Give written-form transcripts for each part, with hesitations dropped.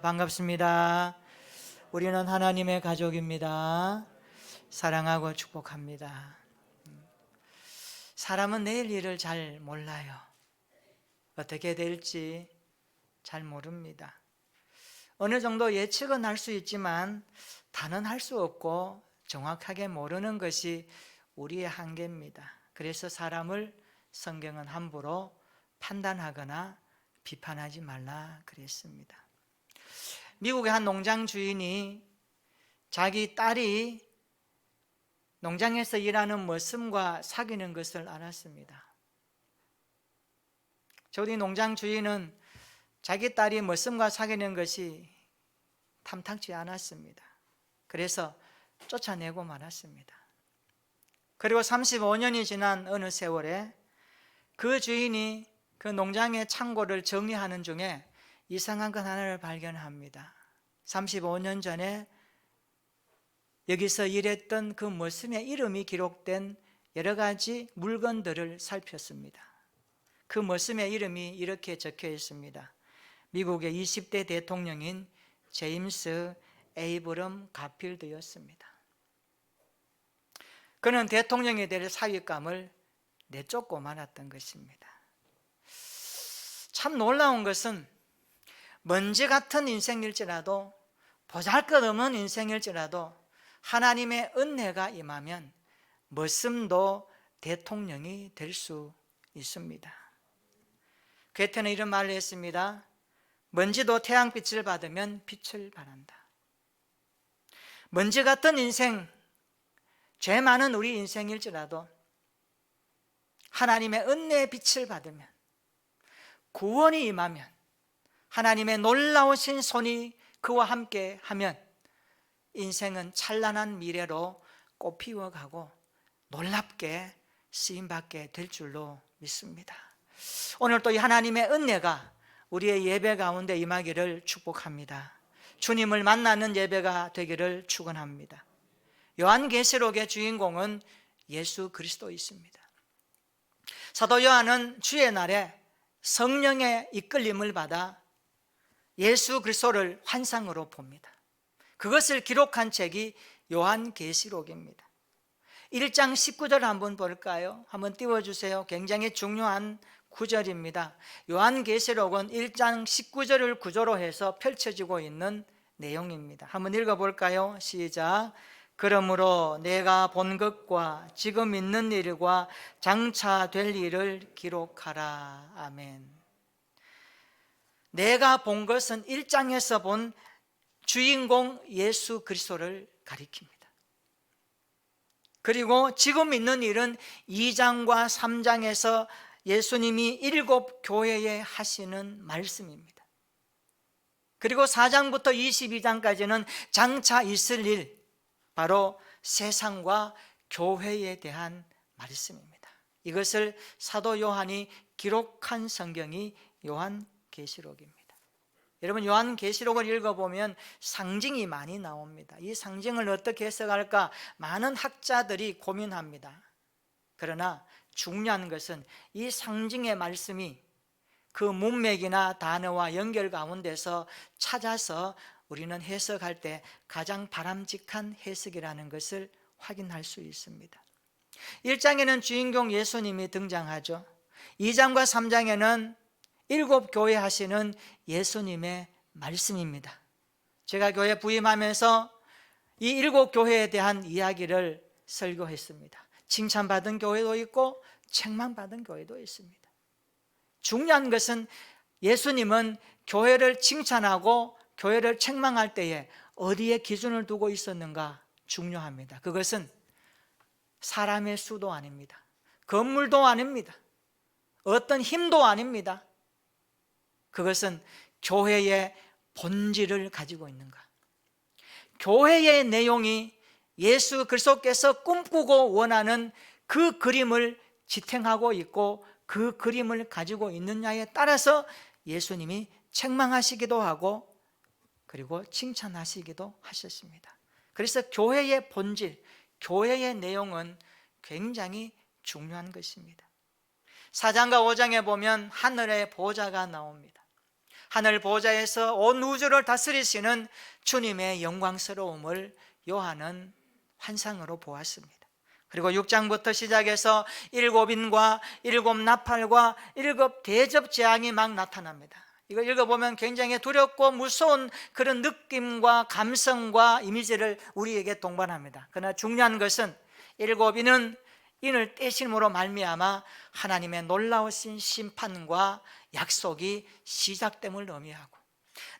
반갑습니다. 우리는 하나님의 가족입니다. 사랑하고 축복합니다. 사람은 내일 일을 잘 몰라요. 어떻게 될지 잘 모릅니다. 어느 정도 예측은 할 수 있지만 단언할 수 없고 정확하게 모르는 것이 우리의 한계입니다. 그래서 사람을 성경은 함부로 판단하거나 비판하지 말라 그랬습니다. 미국의 한 농장 주인이 자기 딸이 농장에서 일하는 머슴과 사귀는 것을 알았습니다. 저희 농장 주인은 자기 딸이 머슴과 사귀는 것이 탐탁지 않았습니다. 그래서 쫓아내고 말았습니다. 그리고 35년이 지난 어느 세월에 그 주인이 그 농장의 창고를 정리하는 중에 이상한 것 하나를 발견합니다. 35년 전에 여기서 일했던 그 머슴의 이름이 기록된 여러 가지 물건들을 살폈습니다. 그 머슴의 이름이 이렇게 적혀 있습니다. 미국의 20대 대통령인 제임스 에이브럼 가필드였습니다. 그는 대통령이 될 사윗감을 내쫓고 말았던 것입니다. 참 놀라운 것은 먼지 같은 인생일지라도 보잘것없는 인생일지라도 하나님의 은혜가 임하면 머슴도 대통령이 될 수 있습니다. 괴테는 이런 말을 했습니다. 먼지도 태양빛을 받으면 빛을 발한다. 먼지 같은 인생, 죄 많은 우리 인생일지라도 하나님의 은혜의 빛을 받으면, 구원이 임하면, 하나님의 놀라우신 손이 그와 함께 하면 인생은 찬란한 미래로 꽃피워가고 놀랍게 쓰임받게 될 줄로 믿습니다. 오늘 또 이 하나님의 은혜가 우리의 예배 가운데 임하기를 축복합니다. 주님을 만나는 예배가 되기를 축원합니다. 요한계시록의 주인공은 예수 그리스도이십니다. 사도 요한은 주의 날에 성령의 이끌림을 받아 예수 그리스도를 환상으로 봅니다. 그것을 기록한 책이 요한계시록입니다. 1장 19절 한번 볼까요? 한번 띄워주세요. 굉장히 중요한 구절입니다. 요한계시록은 1장 19절을 구조로 해서 펼쳐지고 있는 내용입니다. 한번 읽어볼까요? 시작. 그러므로 내가 본 것과 지금 있는 일과 장차 될 일을 기록하라. 아멘. 내가 본 것은 1장에서 본 주인공 예수 그리스도를 가리킵니다. 그리고 지금 있는 일은 2장과 3장에서 예수님이 7 교회에 하시는 말씀입니다. 그리고 4장부터 22장까지는 장차 있을 일, 바로 세상과 교회에 대한 말씀입니다. 이것을 사도 요한이 기록한 성경이 요한계시록입니다. 여러분, 요한계시록을 읽어보면 상징이 많이 나옵니다. 이 상징을 어떻게 해석할까 많은 학자들이 고민합니다. 그러나 중요한 것은 이 상징의 말씀이 그 문맥이나 단어와 연결 가운데서 찾아서 우리는 해석할 때 가장 바람직한 해석이라는 것을 확인할 수 있습니다. 1장에는 주인공 예수님이 등장하죠. 2장과 3장에는 7 교회 하시는 예수님의 말씀입니다. 제가 교회 부임하면서 이 7 교회에 대한 이야기를 설교했습니다. 칭찬받은 교회도 있고 책망받은 교회도 있습니다. 중요한 것은 예수님은 교회를 칭찬하고 교회를 책망할 때에 어디에 기준을 두고 있었는가 중요합니다. 그것은 사람의 수도 아닙니다. 건물도 아닙니다. 어떤 힘도 아닙니다. 그것은 교회의 본질을 가지고 있는가, 교회의 내용이 예수 그리스도께서 꿈꾸고 원하는 그 그림을 지탱하고 있고 그 그림을 가지고 있느냐에 따라서 예수님이 책망하시기도 하고 그리고 칭찬하시기도 하셨습니다. 그래서 교회의 본질, 교회의 내용은 굉장히 중요한 것입니다. 4장과 5장에 보면 하늘의 보좌가 나옵니다. 하늘 보좌에서 온 우주를 다스리시는 주님의 영광스러움을 요한은 환상으로 보았습니다. 그리고 6장부터 시작해서 7인과 7나팔과 7대접재앙이 막 나타납니다. 이거 읽어보면 굉장히 두렵고 무서운 그런 느낌과 감성과 이미지를 우리에게 동반합니다. 그러나 중요한 것은 7인은 인을 떼심으로 말미암아 하나님의 놀라우신 심판과 약속이 시작됨을 의미하고,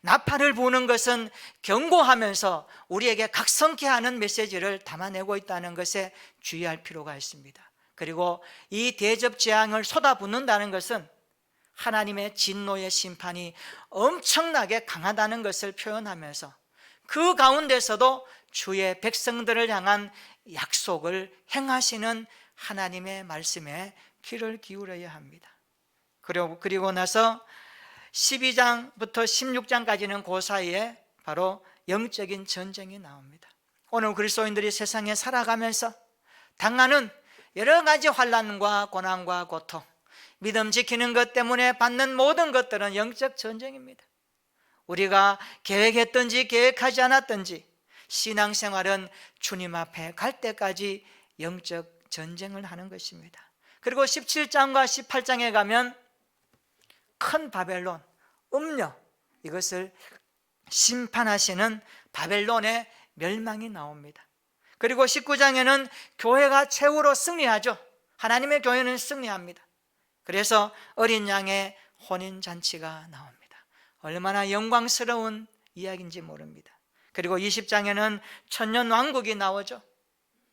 나팔을 부는 것은 경고하면서 우리에게 각성케 하는 메시지를 담아내고 있다는 것에 주의할 필요가 있습니다. 그리고 이 대접재앙을 쏟아붓는다는 것은 하나님의 진노의 심판이 엄청나게 강하다는 것을 표현하면서 그 가운데서도 주의 백성들을 향한 약속을 행하시는 하나님의 말씀에 귀를 기울여야 합니다. 그리고 나서 12장부터 16장까지는 그 사이에 바로 영적인 전쟁이 나옵니다. 오늘 그리스도인들이 세상에 살아가면서 당하는 여러 가지 환난과 고난과 고통, 믿음 지키는 것 때문에 받는 모든 것들은 영적 전쟁입니다. 우리가 계획했든지 계획하지 않았든지 신앙생활은 주님 앞에 갈 때까지 영적 전쟁을 하는 것입니다. 그리고 17장과 18장에 가면 큰 바벨론, 음녀, 이것을 심판하시는 바벨론의 멸망이 나옵니다. 그리고 19장에는 교회가 최후로 승리하죠. 하나님의 교회는 승리합니다. 그래서 어린 양의 혼인잔치가 나옵니다. 얼마나 영광스러운 이야기인지 모릅니다. 그리고 20장에는 천년왕국이 나오죠.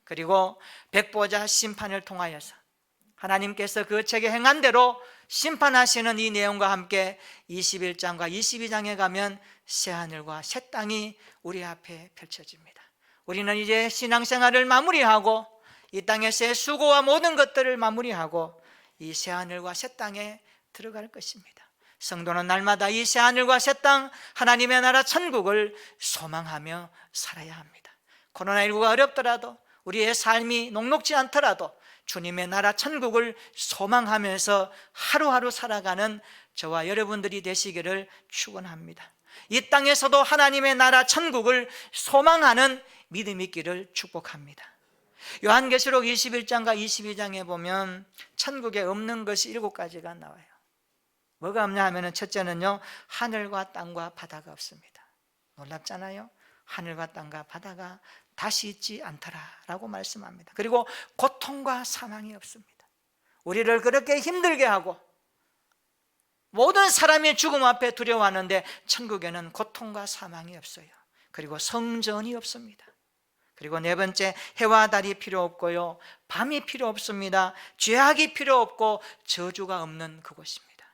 그리고 백보자 심판을 통하여서 하나님께서 그 책에 행한 대로 심판하시는 이 내용과 함께 21장과 22장에 가면 새하늘과 새 땅이 우리 앞에 펼쳐집니다. 우리는 이제 신앙생활을 마무리하고 이 땅에서의 수고와 모든 것들을 마무리하고 이 새하늘과 새 땅에 들어갈 것입니다. 성도는 날마다 이 새하늘과 새 땅, 하나님의 나라 천국을 소망하며 살아야 합니다. 코로나19가 어렵더라도, 우리의 삶이 녹록지 않더라도 주님의 나라 천국을 소망하면서 하루하루 살아가는 저와 여러분들이 되시기를 축원합니다. 이 땅에서도 하나님의 나라 천국을 소망하는 믿음 있기를 축복합니다. 요한계시록 21장과 22장에 보면 천국에 없는 것이 7가지가 나와요. 뭐가 없냐 하면 첫째는요, 하늘과 땅과 바다가 없습니다. 놀랍잖아요. 하늘과 땅과 바다가 다시 있지 않더라라고 말씀합니다. 그리고 고통과 사망이 없습니다. 우리를 그렇게 힘들게 하고 모든 사람이 죽음 앞에 두려워하는데 천국에는 고통과 사망이 없어요. 그리고 성전이 없습니다. 그리고 네 번째, 해와 달이 필요 없고요, 밤이 필요 없습니다. 죄악이 필요 없고 저주가 없는 그곳입니다.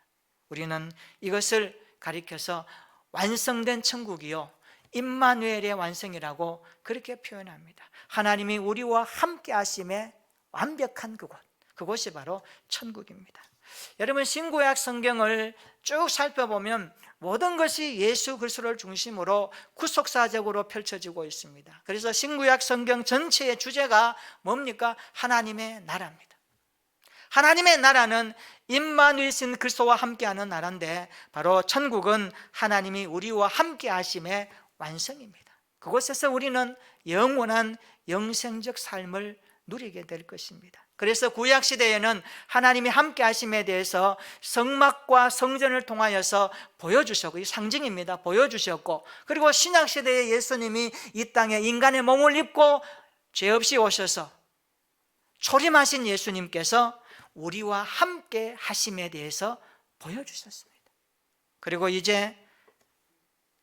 우리는 이것을 가리켜서 완성된 천국이요, 임마누엘의 완성이라고 그렇게 표현합니다. 하나님이 우리와 함께 하심에 완벽한 그곳이 바로 천국입니다. 여러분, 신구약 성경을 쭉 살펴보면 모든 것이 예수 그리스도를 중심으로 구속사적으로 펼쳐지고 있습니다. 그래서 신구약 성경 전체의 주제가 뭡니까? 하나님의 나라입니다. 하나님의 나라는 임마누엘이신 그리스도와 함께하는 나라인데, 바로 천국은 하나님이 우리와 함께 하심의 완성입니다. 그곳에서 우리는 영원한 영생적 삶을 누리게 될 것입니다. 그래서 구약시대에는 하나님이 함께 하심에 대해서 성막과 성전을 통하여서 보여주셨고, 이 상징입니다. 보여주셨고, 그리고 신약시대에 예수님이 이 땅에 인간의 몸을 입고 죄 없이 오셔서 초림하신 예수님께서 우리와 함께 하심에 대해서 보여주셨습니다. 그리고 이제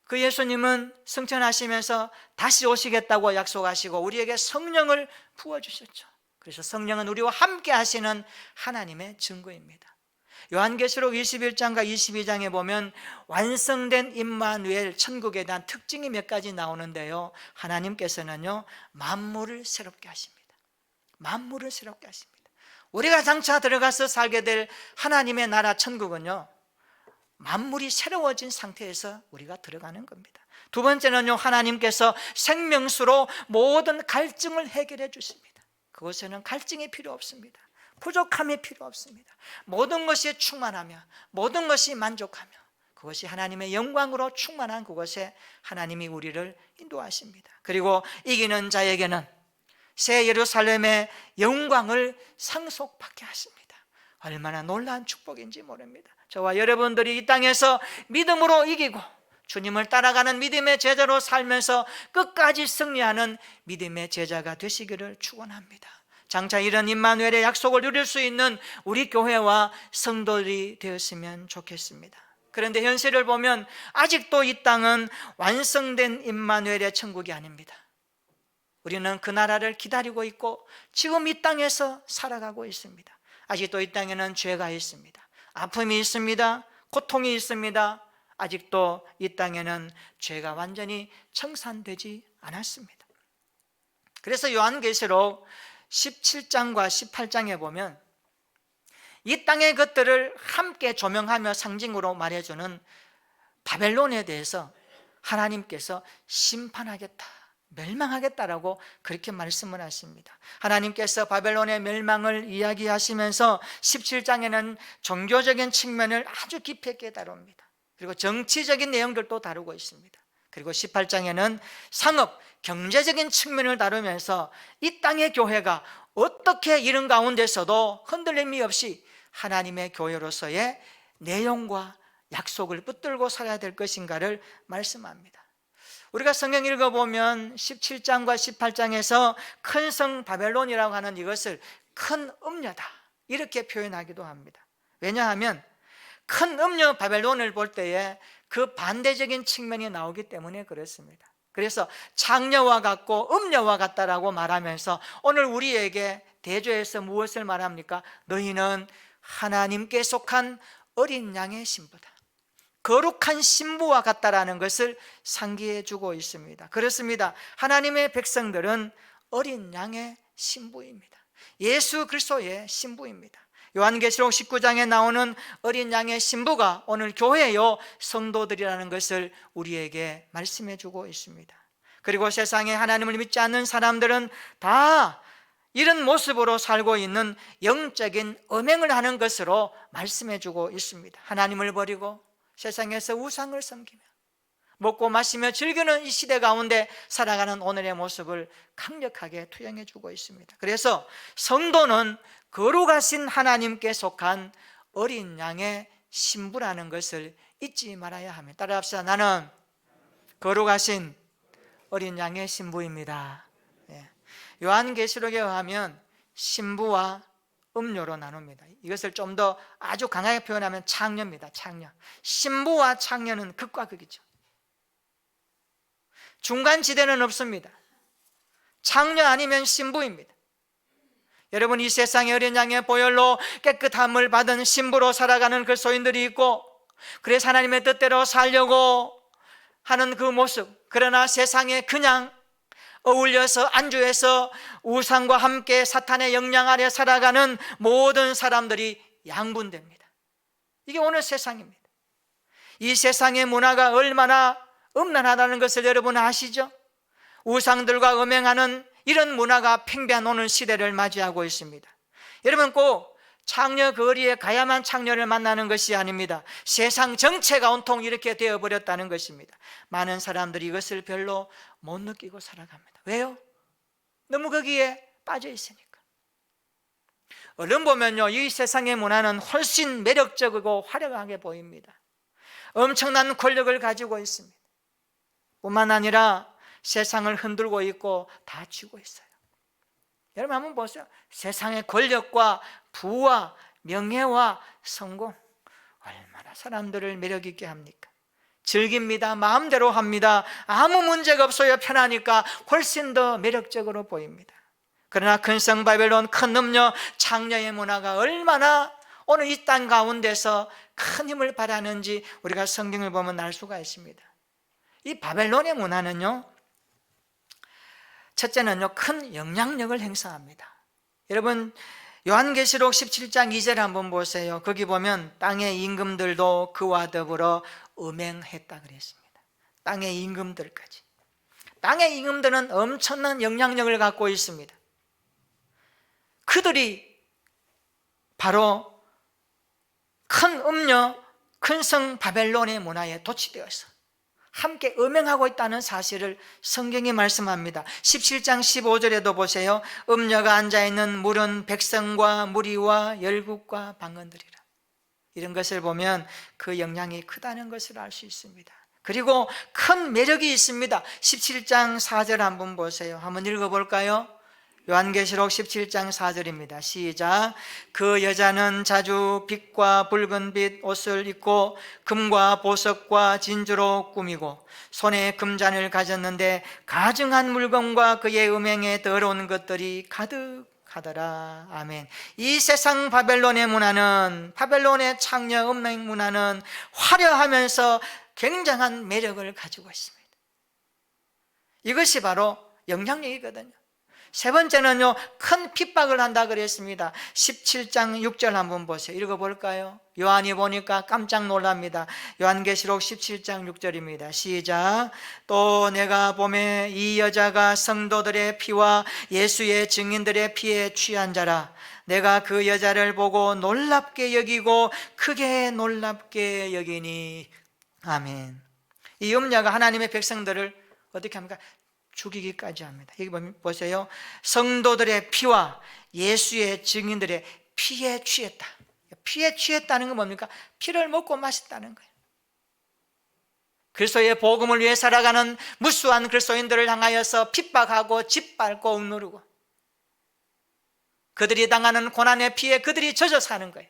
그 예수님은 승천하시면서 다시 오시겠다고 약속하시고 우리에게 성령을 부어주셨죠. 그래서 성령은 우리와 함께 하시는 하나님의 증거입니다. 요한계시록 21장과 22장에 보면 완성된 임마누엘 천국에 대한 특징이 몇 가지 나오는데요, 하나님께서는요, 만물을 새롭게 하십니다. 만물을 새롭게 하십니다. 우리가 장차 들어가서 살게 될 하나님의 나라 천국은요, 만물이 새로워진 상태에서 우리가 들어가는 겁니다. 두 번째는요, 하나님께서 생명수로 모든 갈증을 해결해 주십니다. 그곳에는 갈증이 필요 없습니다. 부족함이 필요 없습니다. 모든 것이 충만하며 모든 것이 만족하며 그것이 하나님의 영광으로 충만한 그곳에 하나님이 우리를 인도하십니다. 그리고 이기는 자에게는 새 예루살렘의 영광을 상속받게 하십니다. 얼마나 놀라운 축복인지 모릅니다. 저와 여러분들이 이 땅에서 믿음으로 이기고 주님을 따라가는 믿음의 제자로 살면서 끝까지 승리하는 믿음의 제자가 되시기를 축원합니다. 장차 이런 임마누엘의 약속을 누릴 수 있는 우리 교회와 성도들이 되었으면 좋겠습니다. 그런데 현실을 보면 아직도 이 땅은 완성된 임마누엘의 천국이 아닙니다. 우리는 그 나라를 기다리고 있고 지금 이 땅에서 살아가고 있습니다. 아직도 이 땅에는 죄가 있습니다. 아픔이 있습니다. 고통이 있습니다. 아직도 이 땅에는 죄가 완전히 청산되지 않았습니다. 그래서 요한계시록 17장과 18장에 보면 이 땅의 것들을 함께 조명하며 상징으로 말해주는 바벨론에 대해서 하나님께서 심판하겠다, 멸망하겠다라고 그렇게 말씀을 하십니다. 하나님께서 바벨론의 멸망을 이야기하시면서 17장에는 종교적인 측면을 아주 깊이 있게 다룹니다. 그리고 정치적인 내용들도 다루고 있습니다. 그리고 18장에는 상업, 경제적인 측면을 다루면서 이 땅의 교회가 어떻게 이런 가운데서도 흔들림이 없이 하나님의 교회로서의 내용과 약속을 붙들고 살아야 될 것인가를 말씀합니다. 우리가 성경 읽어보면 17장과 18장에서 큰 성 바벨론이라고 하는 이것을 큰 음녀다 이렇게 표현하기도 합니다. 왜냐하면 큰 음녀 바벨론을 볼 때에 그 반대적인 측면이 나오기 때문에 그렇습니다. 그래서 창녀와 같고 음녀와 같다라고 말하면서 오늘 우리에게 대조해서 무엇을 말합니까? 너희는 하나님께 속한 어린 양의 신부다, 거룩한 신부와 같다라는 것을 상기해 주고 있습니다. 그렇습니다. 하나님의 백성들은 어린 양의 신부입니다. 예수 그리스도의 신부입니다. 요한계시록 19장에 나오는 어린 양의 신부가 오늘 교회요 성도들이라는 것을 우리에게 말씀해 주고 있습니다. 그리고 세상에 하나님을 믿지 않는 사람들은 다 이런 모습으로 살고 있는 영적인 음행을 하는 것으로 말씀해 주고 있습니다. 하나님을 버리고 세상에서 우상을 섬기며 먹고 마시며 즐기는 이 시대 가운데 살아가는 오늘의 모습을 강력하게 투영해 주고 있습니다. 그래서 성도는 거룩하신 하나님께 속한 어린 양의 신부라는 것을 잊지 말아야 합니다. 따라합시다. 나는 거룩하신 어린 양의 신부입니다. 요한계시록에 의하면 신부와 음녀로 나눕니다. 이것을 좀 더 아주 강하게 표현하면 창녀입니다. 창녀. 신부와 창녀는 극과 극이죠. 중간 지대는 없습니다. 창녀 아니면 신부입니다. 여러분, 이 세상의 어린 양의 보혈로 깨끗함을 받은 신부로 살아가는 그리스도인들이 있고, 그래서 하나님의 뜻대로 살려고 하는 그 모습, 그러나 세상에 그냥 어울려서 안주해서 우상과 함께 사탄의 영향 아래 살아가는 모든 사람들이 양분됩니다. 이게 오늘 세상입니다. 이 세상의 문화가 얼마나 음란하다는 것을 여러분 아시죠? 우상들과 음행하는 이런 문화가 팽배해오는 시대를 맞이하고 있습니다. 여러분, 꼭 창녀 거리에 가야만 창녀를 만나는 것이 아닙니다. 세상 정체가 온통 이렇게 되어버렸다는 것입니다. 많은 사람들이 이것을 별로 못 느끼고 살아갑니다. 왜요? 너무 거기에 빠져 있으니까. 얼른 보면요, 이 세상의 문화는 훨씬 매력적이고 화려하게 보입니다. 엄청난 권력을 가지고 있습니다. 뿐만 아니라 세상을 흔들고 있고 다 쥐고 있어요. 여러분 한번 보세요. 세상의 권력과 부와 명예와 성공, 얼마나 사람들을 매력 있게 합니까? 즐깁니다. 마음대로 합니다. 아무 문제가 없어요. 편하니까 훨씬 더 매력적으로 보입니다. 그러나 근성 바벨론, 큰 음녀, 창녀의 문화가 얼마나 오늘 이 땅 가운데서 큰 힘을 발하는지 우리가 성경을 보면 알 수가 있습니다. 이 바벨론의 문화는요, 첫째는요, 큰 영향력을 행사합니다. 여러분, 요한계시록 17장 2절 한번 보세요. 거기 보면 땅의 임금들도 그와 더불어 음행했다 그랬습니다. 땅의 임금들까지. 땅의 임금들은 엄청난 영향력을 갖고 있습니다. 그들이 바로 큰 음녀, 큰 성 바벨론의 문화에 도취되어서 함께 음행하고 있다는 사실을 성경이 말씀합니다. 17장 15절에도 보세요. 음녀가 앉아있는 물은 백성과 무리와 열국과 방언들이라. 이런 것을 보면 그 영향이 크다는 것을 알 수 있습니다. 그리고 큰 매력이 있습니다. 17장 4절 한번 보세요. 한번 읽어볼까요? 요한계시록 17장 4절입니다. 시작. 그 여자는 자주 빛과 붉은 빛 옷을 입고 금과 보석과 진주로 꾸미고 손에 금잔을 가졌는데 가증한 물건과 그의 음행에 더러운 것들이 가득하더라. 아멘. 이 세상 바벨론의 문화는, 바벨론의 창녀 음행 문화는 화려하면서 굉장한 매력을 가지고 있습니다. 이것이 바로 영향력이거든요. 세 번째는요, 큰 핍박을 한다 그랬습니다. 17장 6절 한번 보세요. 읽어볼까요? 요한이 보니까 깜짝 놀랍니다. 요한계시록 17장 6절입니다. 시작. 또 내가 보매 이 여자가 성도들의 피와 예수의 증인들의 피에 취한 자라. 내가 그 여자를 보고 놀랍게 여기고 크게 놀랍게 여기니. 아멘. 이 음녀가 하나님의 백성들을 어떻게 합니까? 죽이기까지 합니다. 여기 보세요. 성도들의 피와 예수의 증인들의 피에 취했다. 피에 취했다는 건 뭡니까? 피를 먹고 마셨다는 거예요. 그리스도의 복음을 위해 살아가는 무수한 그리스도인들을 향하여서 핍박하고 짓밟고 억누르고 그들이 당하는 고난의 피에 그들이 젖어 사는 거예요.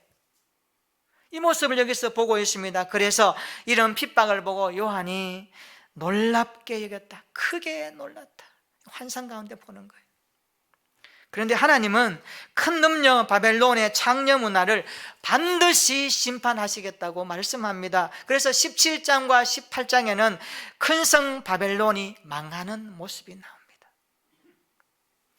이 모습을 여기서 보고 있습니다. 그래서 이런 핍박을 보고 요한이 놀랍게 여겼다. 크게 놀랐다. 환상 가운데 보는 거예요. 그런데 하나님은 큰 음녀 바벨론의 창녀 문화를 반드시 심판하시겠다고 말씀합니다. 그래서 17장과 18장에는 큰 성 바벨론이 망하는 모습이 나옵니다.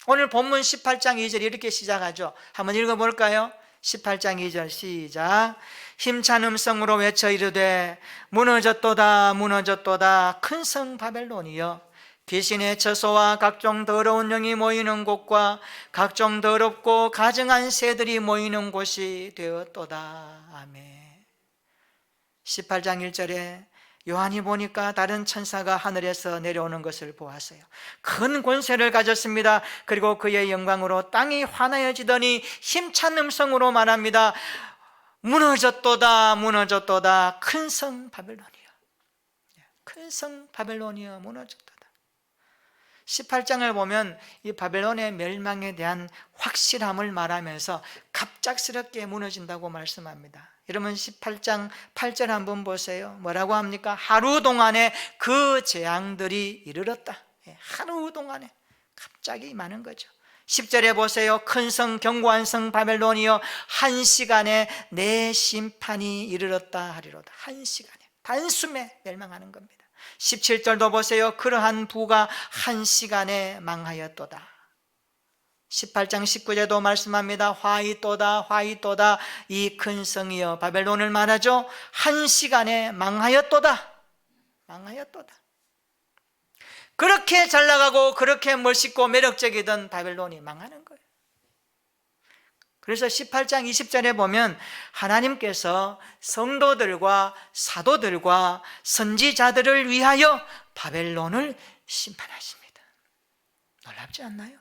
오늘 본문 18장 2절이 이렇게 시작하죠. 한번 읽어볼까요? 18장 2절 시작. 힘찬 음성으로 외쳐 이르되 무너졌도다 무너졌도다 큰 성 바벨론이여 귀신의 처소와 각종 더러운 영이 모이는 곳과 각종 더럽고 가증한 새들이 모이는 곳이 되었도다. 아멘. 18장 1절에 요한이 보니까 다른 천사가 하늘에서 내려오는 것을 보았어요. 큰 권세를 가졌습니다. 그리고 그의 영광으로 땅이 환하여지더니 힘찬 음성으로 말합니다. 무너졌도다 무너졌도다 큰 성 바벨론이여. 큰 성 바벨론이여 무너졌도다. 18장을 보면 이 바벨론의 멸망에 대한 확실함을 말하면서 갑작스럽게 무너진다고 말씀합니다. 여러분 18장 8절 한번 보세요. 뭐라고 합니까? 하루 동안에 그 재앙들이 이르렀다. 하루 동안에 갑자기 많은 거죠. 10절에 보세요. 큰 성 견고한 성 바벨론이여 한 시간에 내 심판이 이르렀다 하리로다. 한 시간에 단숨에 멸망하는 겁니다. 17절도 보세요. 그러한 부가 한 시간에 망하였도다. 18장 19절도 말씀합니다. 화이또다 화이또다 이 큰 성이여 바벨론을 말하죠. 한 시간에 망하였도다. 망하였도다. 그렇게 잘 나가고 그렇게 멋있고 매력적이던 바벨론이 망하는 거예요. 그래서 18장 20절에 보면 하나님께서 성도들과 사도들과 선지자들을 위하여 바벨론을 심판하십니다. 놀랍지 않나요?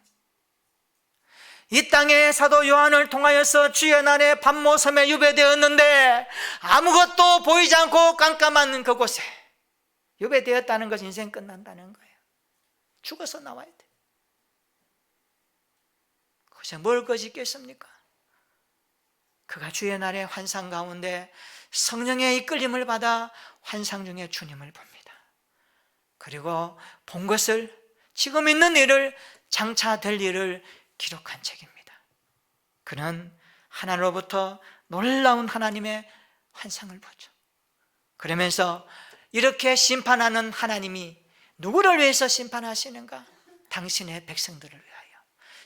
이 땅에 사도 요한을 통하여서 주의 날에 밤모섬에 유배되었는데 아무것도 보이지 않고 깜깜한 그곳에 유배되었다는 것은 인생 끝난다는 거예요. 죽어서 나와야 돼. 그것에 뭘 것이 있겠습니까? 그가 주의 날의 환상 가운데 성령의 이끌림을 받아 환상 중에 주님을 봅니다. 그리고 본 것을 지금 있는 일을 장차 될 일을 기록한 책입니다. 그는 하나님으로부터 놀라운 하나님의 환상을 보죠. 그러면서 이렇게 심판하는 하나님이 누구를 위해서 심판하시는가? 당신의 백성들을 위하여,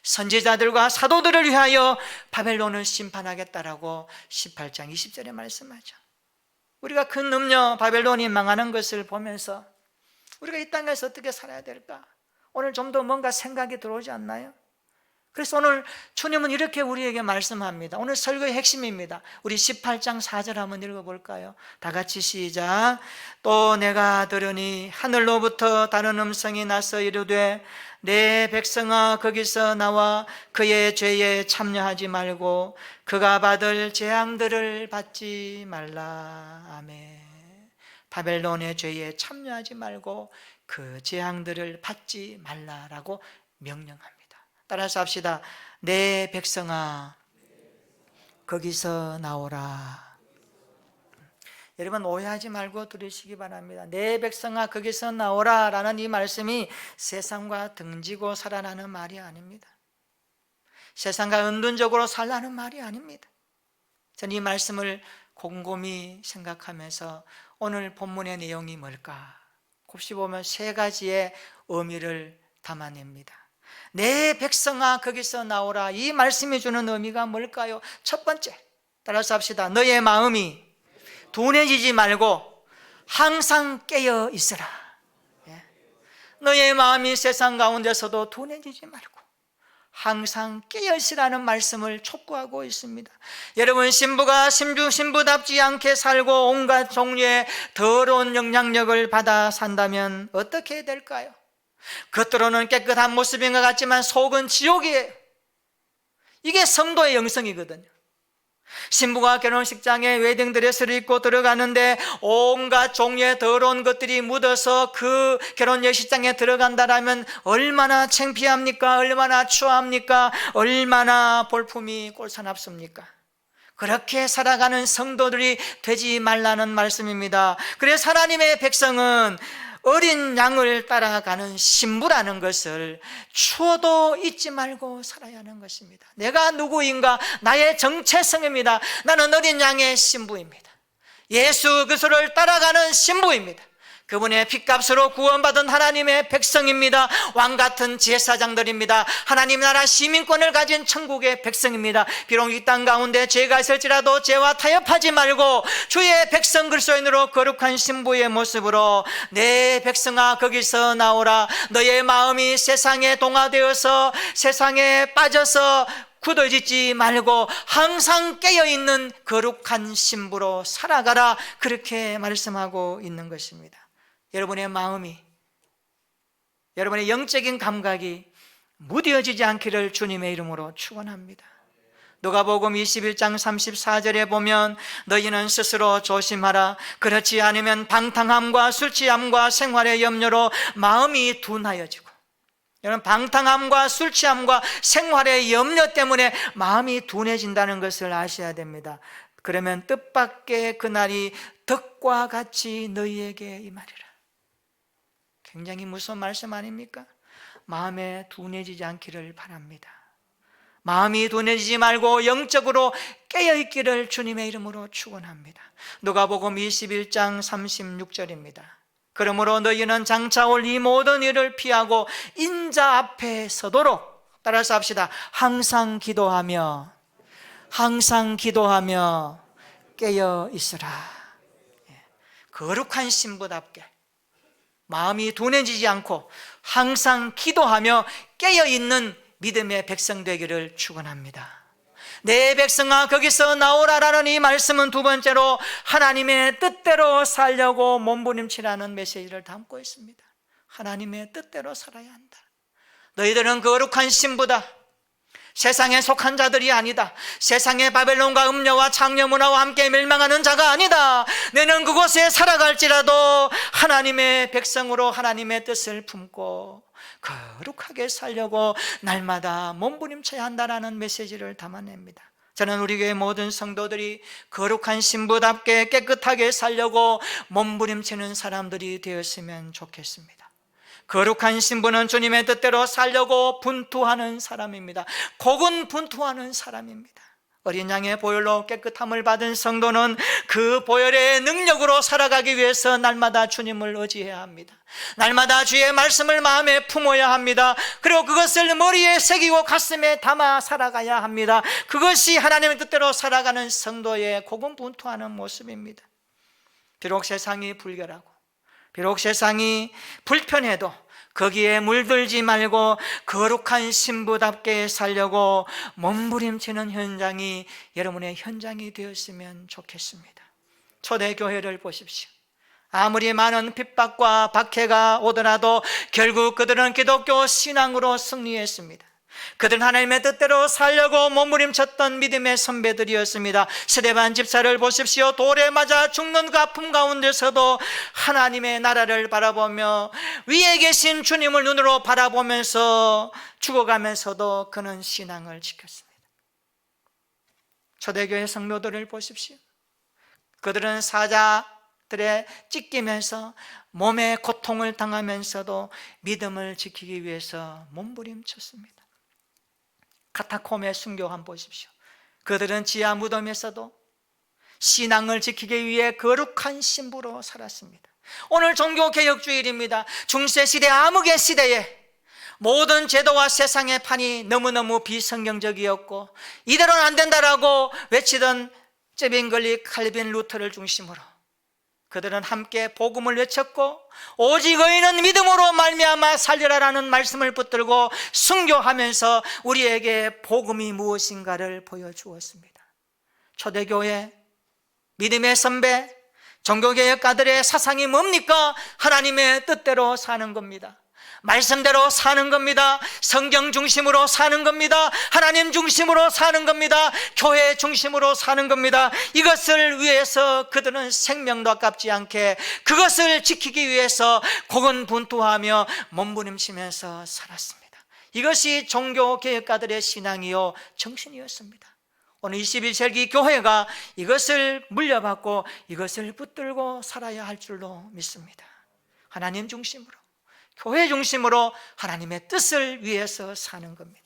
선지자들과 사도들을 위하여 바벨론을 심판하겠다라고 18장 20절에 말씀하죠. 우리가 큰 음녀 바벨론이 망하는 것을 보면서 우리가 이 땅에서 어떻게 살아야 될까? 오늘 좀 더 뭔가 생각이 들어오지 않나요? 그래서 오늘 주님은 이렇게 우리에게 말씀합니다. 오늘 설교의 핵심입니다. 우리 18장 4절 한번 읽어볼까요? 다 같이 시작. 또 내가 들으니 하늘로부터 다른 음성이 나서 이르되 내 백성아 거기서 나와 그의 죄에 참여하지 말고 그가 받을 재앙들을 받지 말라. 아멘. 바벨론의 죄에 참여하지 말고 그 재앙들을 받지 말라라고 명령합니다. 따라서 합시다. 내 백성아 거기서 나오라. 여러분 오해하지 말고 들으시기 바랍니다. 내 백성아 거기서 나오라 라는 이 말씀이 세상과 등지고 살아라는 말이 아닙니다. 세상과 은둔적으로 살라는 말이 아닙니다. 저는 이 말씀을 곰곰이 생각하면서 오늘 본문의 내용이 뭘까 곱씹어보면 세 가지의 의미를 담아냅니다. 내 백성아 거기서 나오라. 이 말씀이 주는 의미가 뭘까요? 첫 번째, 따라서 합시다. 너의 마음이 둔해지지 말고 항상 깨어 있으라. 너의 마음이 세상 가운데서도 둔해지지 말고 항상 깨어 있으라는 말씀을 촉구하고 있습니다. 여러분, 신부가 신부답지 않게 살고 온갖 종류의 더러운 영향력을 받아 산다면 어떻게 될까요? 겉으로는 깨끗한 모습인 것 같지만 속은 지옥이에요. 이게 성도의 영성이거든요. 신부가 결혼식장에 웨딩드레스를 입고 들어가는데 온갖 종류의 더러운 것들이 묻어서 그 결혼 예식장에 들어간다라면 얼마나 창피합니까? 얼마나 추합니까? 얼마나 볼품이 꼴사납습니까? 그렇게 살아가는 성도들이 되지 말라는 말씀입니다. 그래서 하나님의 백성은 어린 양을 따라가는 신부라는 것을 추워도 잊지 말고 살아야 하는 것입니다. 내가 누구인가? 나의 정체성입니다. 나는 어린 양의 신부입니다. 예수 그리스도를 따라가는 신부입니다. 그분의 핏값으로 구원받은 하나님의 백성입니다. 왕같은 제사장들입니다. 하나님 나라 시민권을 가진 천국의 백성입니다. 비록 이 땅 가운데 죄가 있을지라도 죄와 타협하지 말고 주의 백성 그리스도인으로 거룩한 신부의 모습으로 내 백성아 거기서 나오라. 너의 마음이 세상에 동화되어서 세상에 빠져서 굳어지지 말고 항상 깨어있는 거룩한 신부로 살아가라. 그렇게 말씀하고 있는 것입니다. 여러분의 마음이, 여러분의 영적인 감각이 무뎌지지 않기를 주님의 이름으로 축원합니다. 누가복음 21장 34절에 보면 너희는 스스로 조심하라. 그렇지 않으면 방탕함과 술취함과 생활의 염려로 마음이 둔하여지고, 여러분, 방탕함과 술취함과 생활의 염려 때문에 마음이 둔해진다는 것을 아셔야 됩니다. 그러면 뜻밖의 그날이 덕과 같이 너희에게 임하리라. 굉장히 무서운 말씀 아닙니까? 마음에 둔해지지 않기를 바랍니다. 마음이 둔해지지 말고 영적으로 깨어있기를 주님의 이름으로 축원합니다. 누가복음 21장 36절입니다. 그러므로 너희는 장차 올 이 모든 일을 피하고 인자 앞에 서도록, 따라서 합시다. 항상 기도하며 깨어 있으라. 거룩한 신부답게 마음이 둔해지지 않고 항상 기도하며 깨어있는 믿음의 백성 되기를 축원합니다. 내 백성아 거기서 나오라라는 이 말씀은 두 번째로 하나님의 뜻대로 살려고 몸부림치라는 메시지를 담고 있습니다. 하나님의 뜻대로 살아야 한다. 너희들은 거룩한 신부다. 세상에 속한 자들이 아니다. 세상의 바벨론과 음녀와 창녀 문화와 함께 멸망하는 자가 아니다. 너는 그곳에 살아갈지라도 하나님의 백성으로 하나님의 뜻을 품고 거룩하게 살려고 날마다 몸부림쳐야 한다라는 메시지를 담아냅니다. 저는 우리 교회 모든 성도들이 거룩한 신부답게 깨끗하게 살려고 몸부림치는 사람들이 되었으면 좋겠습니다. 거룩한 신부는 주님의 뜻대로 살려고 분투하는 사람입니다. 고군분투하는 사람입니다. 어린 양의 보혈로 깨끗함을 받은 성도는 그 보혈의 능력으로 살아가기 위해서 날마다 주님을 의지해야 합니다. 날마다 주의 말씀을 마음에 품어야 합니다. 그리고 그것을 머리에 새기고 가슴에 담아 살아가야 합니다. 그것이 하나님의 뜻대로 살아가는 성도의 고군분투하는 모습입니다. 비록 세상이 불결하고 비록 세상이 불편해도 거기에 물들지 말고 거룩한 신부답게 살려고 몸부림치는 현장이 여러분의 현장이 되었으면 좋겠습니다. 초대교회를 보십시오. 아무리 많은 핍박과 박해가 오더라도 결국 그들은 기독교 신앙으로 승리했습니다. 그들은 하나님의 뜻대로 살려고 몸부림쳤던 믿음의 선배들이었습니다. 스데반 집사를 보십시오. 돌에 맞아 죽는 그 아픔 가운데서도 하나님의 나라를 바라보며 위에 계신 주님을 눈으로 바라보면서 죽어가면서도 그는 신앙을 지켰습니다. 초대교회 성도들을 보십시오. 그들은 사자들의 찢기면서 몸에 고통을 당하면서도 믿음을 지키기 위해서 몸부림쳤습니다. 카타콤의 순교 한번 보십시오. 그들은 지하 무덤에서도 신앙을 지키기 위해 거룩한 신부로 살았습니다. 오늘 종교개혁주일입니다. 중세시대 암흑의 시대에 모든 제도와 세상의 판이 너무너무 비성경적이었고 이대로는 안 된다라고 외치던 제빙글리, 칼빈, 루터를 중심으로 그들은 함께 복음을 외쳤고 오직 의인은 믿음으로 말미암아 살리라라는 말씀을 붙들고 순교하면서 우리에게 복음이 무엇인가를 보여주었습니다. 초대교회, 믿음의 선배, 종교개혁가들의 사상이 뭡니까? 하나님의 뜻대로 사는 겁니다. 말씀대로 사는 겁니다. 성경 중심으로 사는 겁니다. 하나님 중심으로 사는 겁니다. 교회 중심으로 사는 겁니다. 이것을 위해서 그들은 생명도 아깝지 않게 그것을 지키기 위해서 고군분투하며 몸부림치면서 살았습니다. 이것이 종교개혁가들의 신앙이요 정신이었습니다. 오늘 21세기 교회가 이것을 물려받고 이것을 붙들고 살아야 할 줄로 믿습니다. 하나님 중심으로, 교회 중심으로 하나님의 뜻을 위해서 사는 겁니다.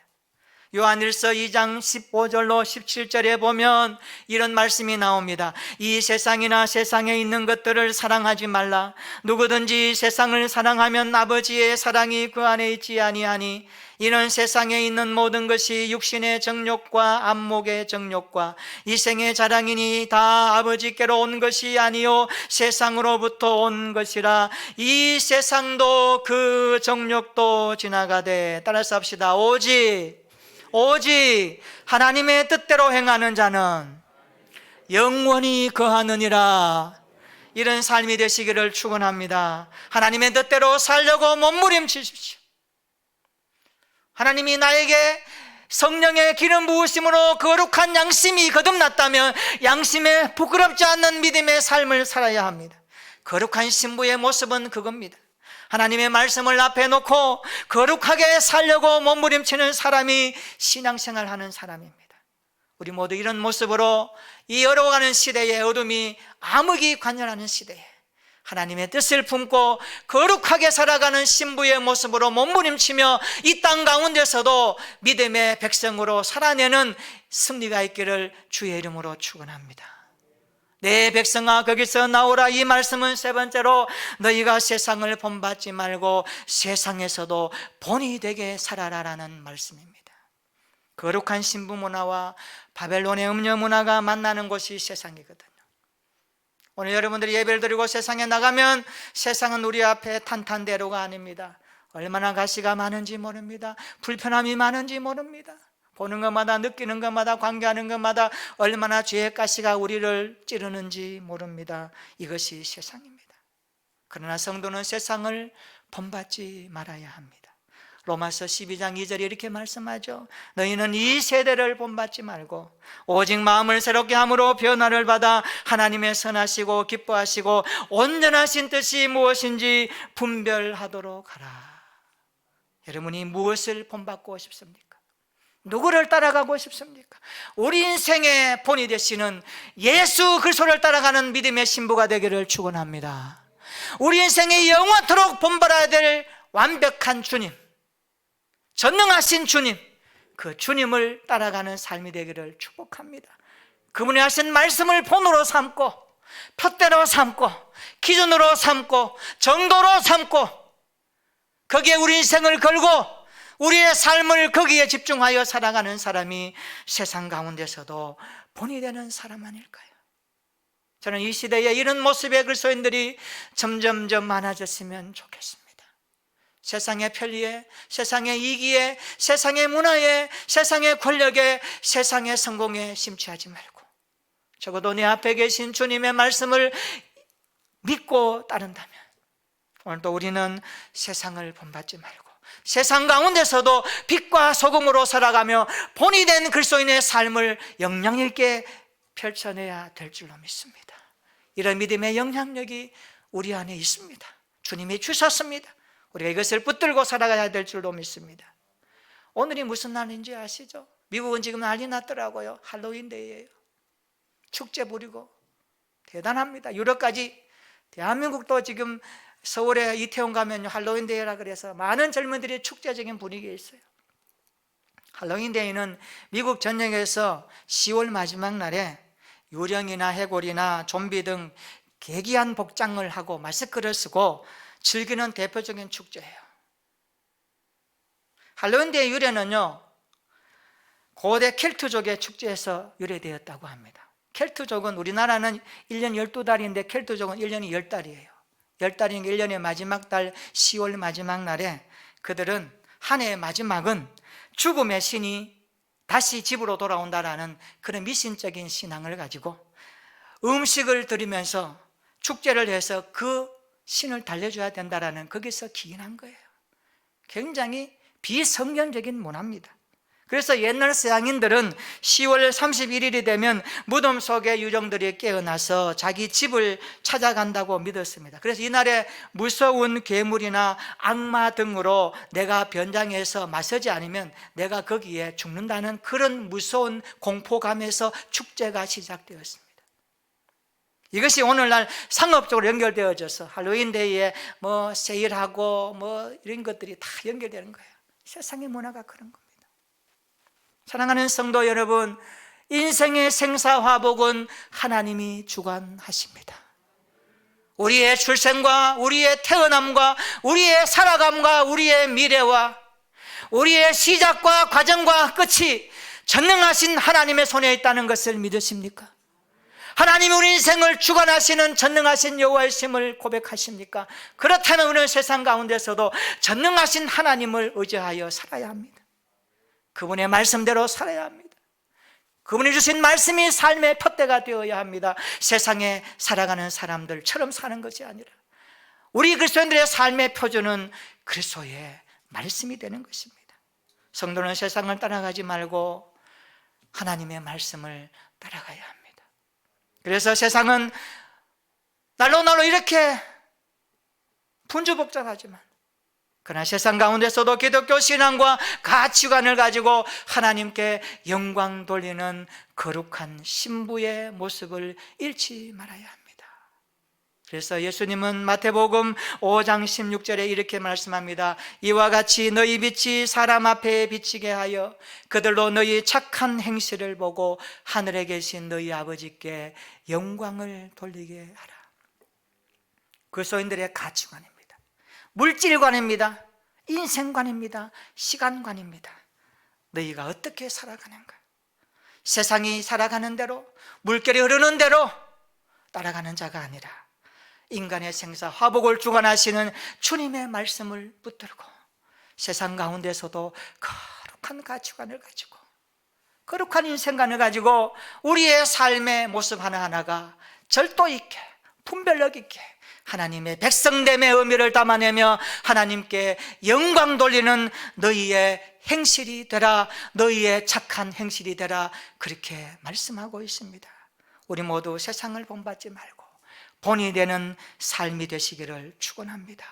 요한일서 2장 15절로 17절에 보면 이런 말씀이 나옵니다. 이 세상이나 세상에 있는 것들을 사랑하지 말라. 누구든지 세상을 사랑하면 아버지의 사랑이 그 안에 있지 아니하니 이는 세상에 있는 모든 것이 육신의 정욕과 안목의 정욕과 이생의 자랑이니 다 아버지께로 온 것이 아니요 세상으로부터 온 것이라. 이 세상도 그 정욕도 지나가되, 따라서 합시다. 오직 하나님의 뜻대로 행하는 자는 영원히 거하느니라. 이런 삶이 되시기를 축원합니다. 하나님의 뜻대로 살려고 몸부림치십시오. 하나님이 나에게 성령의 기름 부으심으로 거룩한 양심이 거듭났다면 양심에 부끄럽지 않는 믿음의 삶을 살아야 합니다. 거룩한 신부의 모습은 그겁니다. 하나님의 말씀을 앞에 놓고 거룩하게 살려고 몸부림치는 사람이 신앙생활하는 사람입니다. 우리 모두 이런 모습으로 이 어려워가는 시대에, 어둠이 암흑이 관여하는 시대에 하나님의 뜻을 품고 거룩하게 살아가는 신부의 모습으로 몸부림치며 이 땅 가운데서도 믿음의 백성으로 살아내는 승리가 있기를 주의 이름으로 축원합니다. 내 백성아 거기서 나오라. 이 말씀은 세 번째로 너희가 세상을 본받지 말고 세상에서도 본이 되게 살아라라는 말씀입니다. 거룩한 신부 문화와 바벨론의 음녀 문화가 만나는 곳이 세상이거든요. 오늘 여러분들이 예배를 드리고 세상에 나가면 세상은 우리 앞에 탄탄대로가 아닙니다. 얼마나 가시가 많은지 모릅니다. 불편함이 많은지 모릅니다. 보는 것마다, 느끼는 것마다, 관계하는 것마다 얼마나 죄의 가시가 우리를 찌르는지 모릅니다. 이것이 세상입니다. 그러나 성도는 세상을 본받지 말아야 합니다. 로마서 12장 2절에 이렇게 말씀하죠. 너희는 이 세대를 본받지 말고 오직 마음을 새롭게 함으로 변화를 받아 하나님의 선하시고 기뻐하시고 온전하신 뜻이 무엇인지 분별하도록 하라. 여러분이 무엇을 본받고 싶습니까? 누구를 따라가고 싶습니까? 우리 인생의 본이 되시는 예수 그리스도를 따라가는 믿음의 신부가 되기를 축원합니다. 우리 인생의 영원토록 본받아야 될 완벽한 주님, 전능하신 주님, 그 주님을 따라가는 삶이 되기를 축복합니다. 그분이 하신 말씀을 본으로 삼고 표대로 삼고 기준으로 삼고 정도로 삼고 거기에 우리 인생을 걸고 우리의 삶을 거기에 집중하여 살아가는 사람이 세상 가운데서도 본이 되는 사람 아닐까요? 저는 이 시대에 이런 모습의 그리스도인들이 점점점 많아졌으면 좋겠습니다. 세상의 편리에, 세상의 이기에, 세상의 문화에, 세상의 권력에, 세상의 성공에 심취하지 말고 적어도 내 앞에 계신 주님의 말씀을 믿고 따른다면 오늘도 우리는 세상을 본받지 말고 세상 가운데서도 빛과 소금으로 살아가며 본이 된 그리스도인의 삶을 영향 있게 펼쳐내야 될 줄로 믿습니다. 이런 믿음의 영향력이 우리 안에 있습니다. 주님이 주셨습니다. 우리가 이것을 붙들고 살아가야 될 줄로 믿습니다. 오늘이 무슨 날인지 아시죠? 미국은 지금 난리 났더라고요. 할로윈데이예요. 축제 부리고 대단합니다. 유럽까지, 대한민국도 지금 서울에 이태원 가면 할로윈데이라 그래서 많은 젊은들이 축제적인 분위기에 있어요. 할로윈데이는 미국 전역에서 10월 마지막 날에 유령이나 해골이나 좀비 등 괴기한 복장을 하고 마스크를 쓰고 즐기는 대표적인 축제예요. 할로윈데이 유래는요, 고대 켈트족의 축제에서 유래되었다고 합니다. 켈트족은, 우리나라는 1년 12달인데 켈트족은 1년이 10달이에요 10달인 1년의 마지막 달 10월 마지막 날에 그들은 한 해의 마지막은 죽음의 신이 다시 집으로 돌아온다라는 그런 미신적인 신앙을 가지고 음식을 드리면서 축제를 해서 그 신을 달래줘야 된다라는, 거기서 기인한 거예요. 굉장히 비성경적인 문화입니다. 그래서 옛날 서양인들은 10월 31일이 되면 무덤 속의 유령들이 깨어나서 자기 집을 찾아간다고 믿었습니다. 그래서 이날에 무서운 괴물이나 악마 등으로 내가 변장해서 맞서지 않으면 내가 거기에 죽는다는 그런 무서운 공포감에서 축제가 시작되었습니다. 이것이 오늘날 상업적으로 연결되어져서 할로윈데이에 뭐 세일하고 뭐 이런 것들이 다 연결되는 거예요. 세상의 문화가 그런 겁니다. 사랑하는 성도 여러분, 인생의 생사화복은 하나님이 주관하십니다. 우리의 출생과 우리의 태어남과 우리의 살아감과 우리의 미래와 우리의 시작과 과정과 끝이 전능하신 하나님의 손에 있다는 것을 믿으십니까? 하나님이 우리 인생을 주관하시는 전능하신 여호와이심을 고백하십니까? 그렇다면 우리는 세상 가운데서도 전능하신 하나님을 의지하여 살아야 합니다. 그분의 말씀대로 살아야 합니다. 그분이 주신 말씀이 삶의 푯대가 되어야 합니다. 세상에 살아가는 사람들처럼 사는 것이 아니라 우리 그리스도인들의 삶의 표준은 그리스도의 말씀이 되는 것입니다. 성도는 세상을 따라가지 말고 하나님의 말씀을 따라가야 합니다. 그래서 세상은 날로 이렇게 분주복잡하지만 그러나 세상 가운데서도 기독교 신앙과 가치관을 가지고 하나님께 영광 돌리는 거룩한 신부의 모습을 잃지 말아야 합니다. 그래서 예수님은 마태복음 5장 16절에 이렇게 말씀합니다. 이와 같이 너희 빛이 사람 앞에 비치게 하여 그들로 너희 착한 행실을 보고 하늘에 계신 너희 아버지께 영광을 돌리게 하라. 그리스도인들의 가치관입니다. 물질관입니다. 인생관입니다. 시간관입니다. 너희가 어떻게 살아가는가? 세상이 살아가는 대로, 물결이 흐르는 대로 따라가는 자가 아니라 인간의 생사 화복을 주관하시는 주님의 말씀을 붙들고 세상 가운데서도 거룩한 가치관을 가지고 거룩한 인생관을 가지고 우리의 삶의 모습 하나하나가 절도 있게, 분별력 있게 하나님의 백성됨의 의미를 담아내며 하나님께 영광 돌리는 너희의 행실이 되라, 너희의 착한 행실이 되라, 그렇게 말씀하고 있습니다. 우리 모두 세상을 본받지 말고 본이 되는 삶이 되시기를 축원합니다.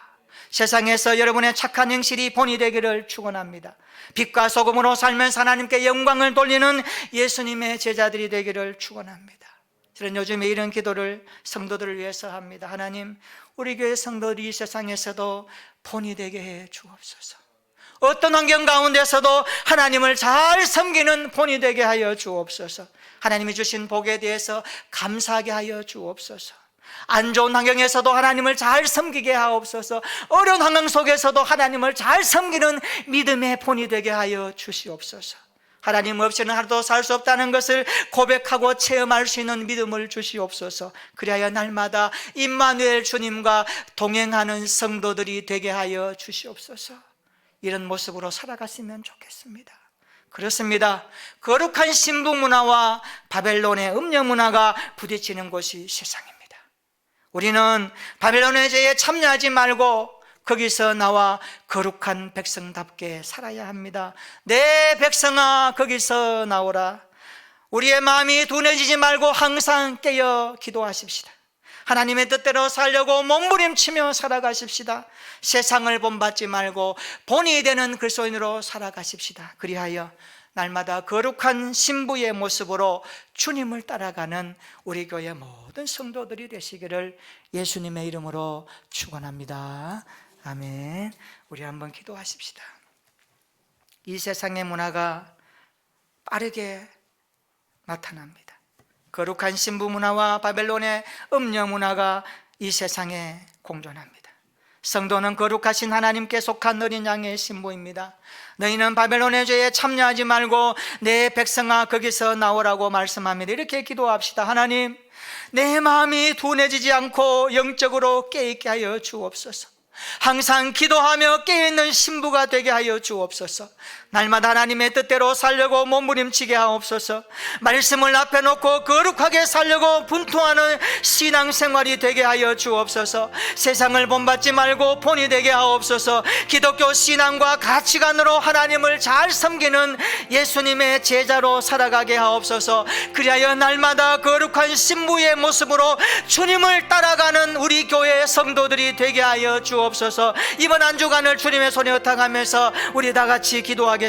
세상에서 여러분의 착한 행실이 본이 되기를 축원합니다. 빛과 소금으로 살면서 하나님께 영광을 돌리는 예수님의 제자들이 되기를 축원합니다. 저는 요즘에 이런 기도를 성도들을 위해서 합니다. 하나님, 우리 교회 성도들이 이 세상에서도 본이 되게 해 주옵소서. 어떤 환경 가운데서도 하나님을 잘 섬기는 본이 되게 하여 주옵소서. 하나님이 주신 복에 대해서 감사하게 하여 주옵소서. 안 좋은 환경에서도 하나님을 잘 섬기게 하옵소서. 어려운 환경 속에서도 하나님을 잘 섬기는 믿음의 본이 되게 하여 주시옵소서. 하나님 없이는 하루도 살 수 없다는 것을 고백하고 체험할 수 있는 믿음을 주시옵소서. 그리하여 날마다 임마누엘 주님과 동행하는 성도들이 되게 하여 주시옵소서. 이런 모습으로 살아갔으면 좋겠습니다. 그렇습니다. 거룩한 신부 문화와 바벨론의 음녀 문화가 부딪히는 곳이 세상입니다. 우리는 바벨론의 죄에 참여하지 말고 거기서 나와 거룩한 백성답게 살아야 합니다. 내 백성아 거기서 나오라. 우리의 마음이 둔해지지 말고 항상 깨어 기도하십시다. 하나님의 뜻대로 살려고 몸부림치며 살아가십시다. 세상을 본받지 말고 본이 되는 그리스도인으로 살아가십시다. 그리하여 날마다 거룩한 신부의 모습으로 주님을 따라가는 우리 교회 모든 성도들이 되시기를 예수님의 이름으로 축원합니다. 아멘. 우리 한번 기도하십시다. 이 세상의 문화가 빠르게 나타납니다. 거룩한 신부 문화와 바벨론의 음녀 문화가 이 세상에 공존합니다. 성도는 거룩하신 하나님께 속한 어린 양의 신부입니다. 너희는 바벨론의 죄에 참여하지 말고 내 백성아 거기서 나오라고 말씀합니다. 이렇게 기도합시다. 하나님, 내 마음이 둔해지지 않고 영적으로 깨있게 하여 주옵소서. 항상 기도하며 깨어있는 신부가 되게 하여 주옵소서. 날마다 하나님의 뜻대로 살려고 몸부림치게 하옵소서. 말씀을 앞에 놓고 거룩하게 살려고 분투하는 신앙생활이 되게 하여 주옵소서. 세상을 본받지 말고 본이 되게 하옵소서. 기독교 신앙과 가치관으로 하나님을 잘 섬기는 예수님의 제자로 살아가게 하옵소서. 그리하여 날마다 거룩한 신부의 모습으로 주님을 따라가는 우리 교회 성도들이 되게 하여 주옵소서. 이번 한 주간을 주님의 손에 의탁하면서 우리 다 같이 기도하겠습니다.